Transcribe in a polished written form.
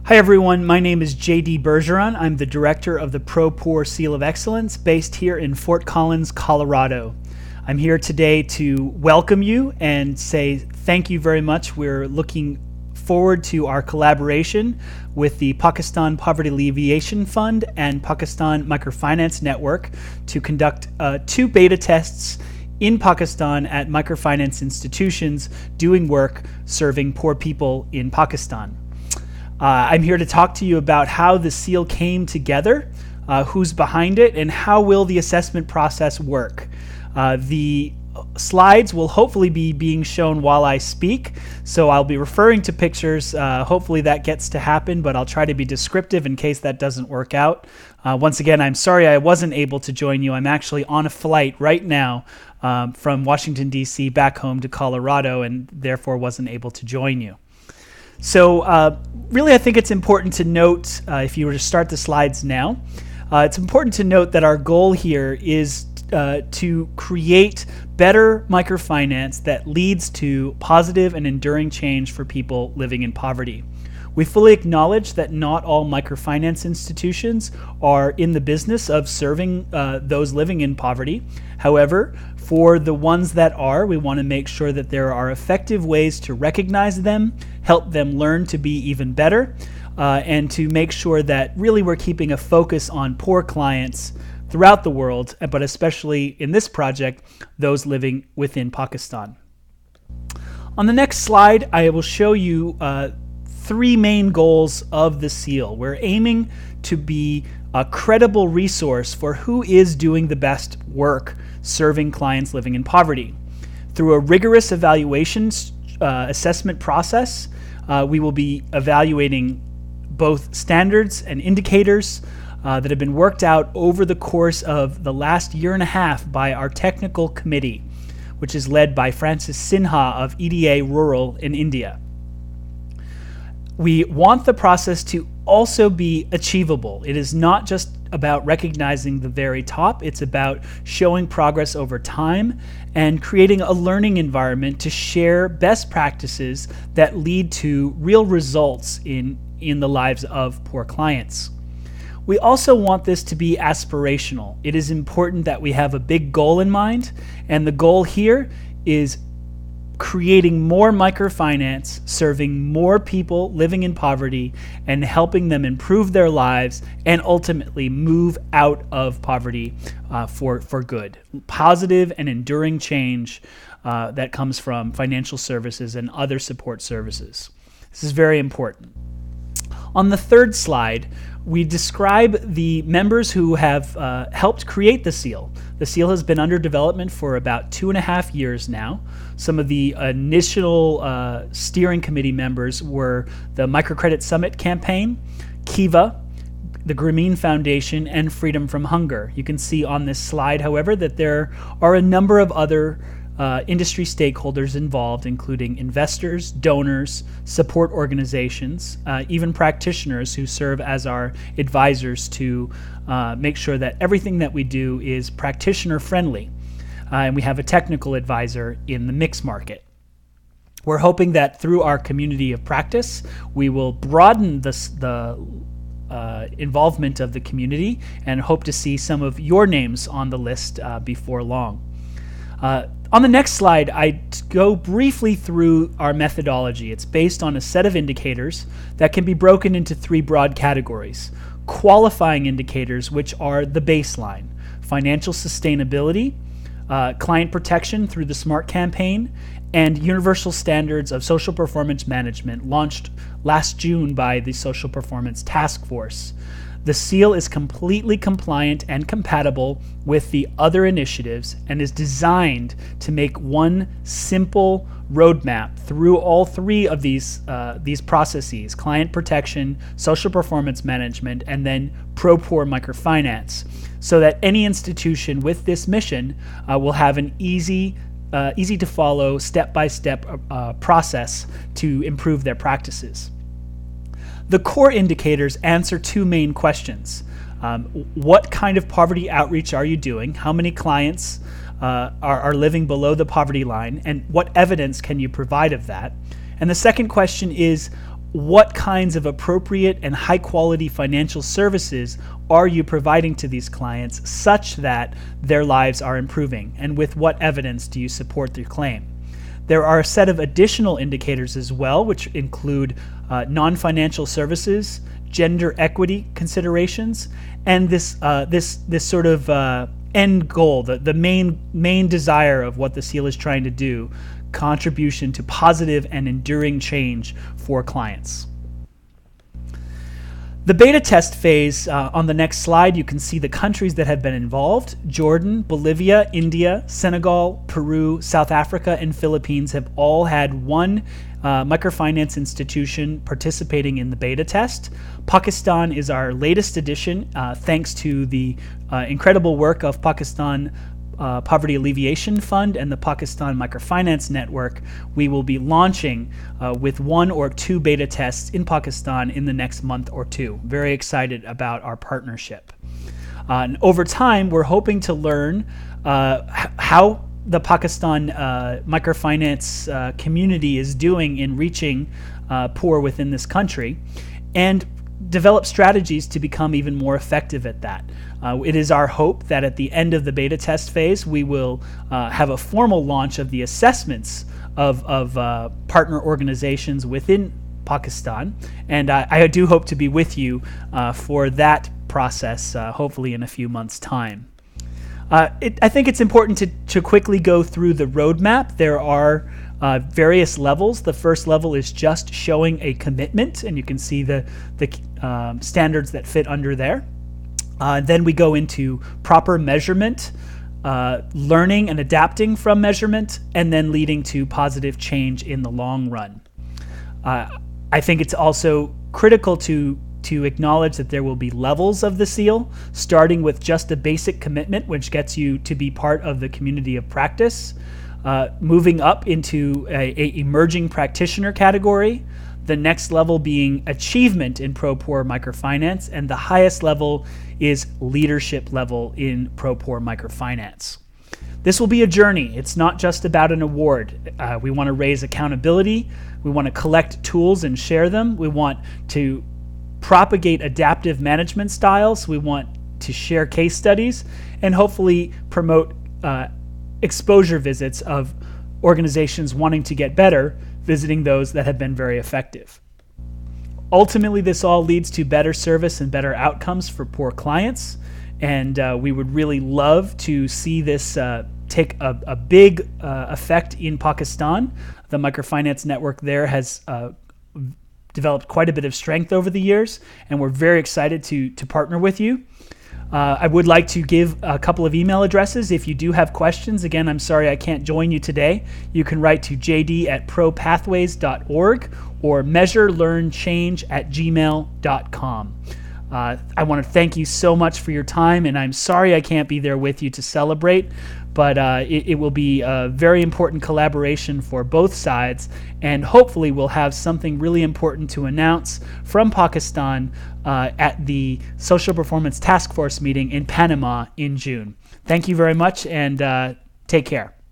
Hi everyone, my name is JD Bergeron. I'm the director of the Pro-Poor Seal of Excellence based here in Fort Collins, Colorado. I'm here today to welcome you and say thank you very much. We're looking forward to our collaboration with the Pakistan Poverty Alleviation Fund and Pakistan Microfinance Network to conduct 2 beta tests in Pakistan at microfinance institutions doing work serving poor people in Pakistan. I'm here to talk to you about how the seal came together, who's behind it, and how will the assessment process work. The slides will hopefully be being shown while I speak, so I'll be referring to pictures. Hopefully that gets to happen, but I'll try to be descriptive in case that doesn't work out. Once again, I'm sorry I wasn't able to join you. I'm actually on a flight right now from Washington, D.C. back home to Colorado, and therefore wasn't able to join you. So really, I think it's important to note, if you were to start the slides now, it's important to note that our goal here is to create better microfinance that leads to positive and enduring change for people living in poverty. We fully acknowledge that not all microfinance institutions are in the business of serving those living in poverty. However, for the ones that are, we want to make sure that there are effective ways to recognize them, help them learn to be even better, and to make sure that really we're keeping a focus on poor clients throughout the world, but especially in this project, those living within Pakistan. On the next slide, I will show you 3 main goals of the seal. We're aiming to be a credible resource for who is doing the best work serving clients living in poverty. Through a rigorous evaluation assessment process, we will be evaluating both standards and indicators that have been worked out over the course of the last year and a half by our technical committee, which is led by Francis Sinha of EDA Rural in India. We want the process to also be achievable. It is not just about recognizing the very top, it's about showing progress over time and creating a learning environment to share best practices that lead to real results in the lives of poor clients. We also want this to be aspirational. It is important that we have a big goal in mind, and the goal here is creating more microfinance, serving more people living in poverty, and helping them improve their lives and ultimately move out of poverty for good. Positive and enduring change that comes from financial services and other support services. This is very important. On the third slide, we describe the members who have helped create the seal. The seal has been under development for about 2.5 years now. Some of the initial steering committee members were the Microcredit Summit Campaign, Kiva, the Grameen Foundation, and Freedom from Hunger. You can see on this slide, however, that there are a number of other industry stakeholders involved, including investors, donors, support organizations, even practitioners who serve as our advisors to make sure that everything that we do is practitioner friendly. And we have a technical advisor in the mix market. We're hoping that through our community of practice, we will broaden the involvement of the community and hope to see some of your names on the list before long. On the next slide, I go briefly through our methodology. It's based on a set of indicators that can be broken into 3 broad categories. Qualifying indicators, which are the baseline, financial sustainability, client protection through the SMART campaign, and universal standards of social performance management launched last June by the Social Performance Task Force. The seal is completely compliant and compatible with the other initiatives and is designed to make one simple roadmap through all 3 of these processes: client protection, social performance management, and then pro-poor microfinance, so that any institution with this mission will have an easy to follow, step-by-step process to improve their practices. The core indicators answer 2 main questions. What kind of poverty outreach are you doing? How many clients are living below the poverty line? And what evidence can you provide of that? And the second question is, what kinds of appropriate and high quality financial services are you providing to these clients such that their lives are improving? And with what evidence do you support their claim? There are a set of additional indicators as well, which include non-financial services, gender equity considerations, and this sort of end goal, the main desire of what the seal is trying to do, contribution to positive and enduring change for clients. The beta test phase, on the next slide, you can see the countries that have been involved. Jordan, Bolivia, India, Senegal, Peru, South Africa, and Philippines have all had one microfinance institution participating in the beta test. Pakistan is our latest addition, thanks to the incredible work of Pakistan Poverty Alleviation Fund and the Pakistan Microfinance Network. We will be launching with 1 or 2 beta tests in Pakistan in the next month or 2. Very excited about our partnership. And over time, we're hoping to learn how the Pakistan microfinance community is doing in reaching poor within this country, and develop strategies to become even more effective at that. It is our hope that at the end of the beta test phase, we will have a formal launch of the assessments of partner organizations within Pakistan, and I do hope to be with you for that process, hopefully in a few months' time. I think it's important to quickly go through the roadmap. There are various levels. The first level is just showing a commitment, and you can see the standards that fit under there. Then we go into proper measurement, learning and adapting from measurement, and then leading to positive change in the long run. I think it's also critical to acknowledge that there will be levels of the seal, starting with just a basic commitment, which gets you to be part of the community of practice, moving up into a emerging practitioner category, the next level being achievement in pro-poor microfinance, and the highest level is leadership level in pro-poor microfinance. This will be a journey. It's not just about an award. We want to raise accountability. We want to collect tools and share them. We want to propagate adaptive management styles. We want to share case studies and hopefully promote exposure visits of organizations wanting to get better, visiting those that have been very effective. Ultimately, this all leads to better service and better outcomes for poor clients, and we would really love to see this take a big effect in Pakistan. The microfinance network there has developed quite a bit of strength over the years, and we're very excited to partner with you. I would like to give a couple of email addresses if you do have questions. Again, I'm sorry I can't join you today. You can write to jd@propathways.org or measurelearnchange@gmail.com. I want to thank you so much for your time, and I'm sorry I can't be there with you to celebrate, but it will be a very important collaboration for both sides, and hopefully we'll have something really important to announce from Pakistan at the Social Performance Task Force meeting in Panama in June. Thank you very much, and take care.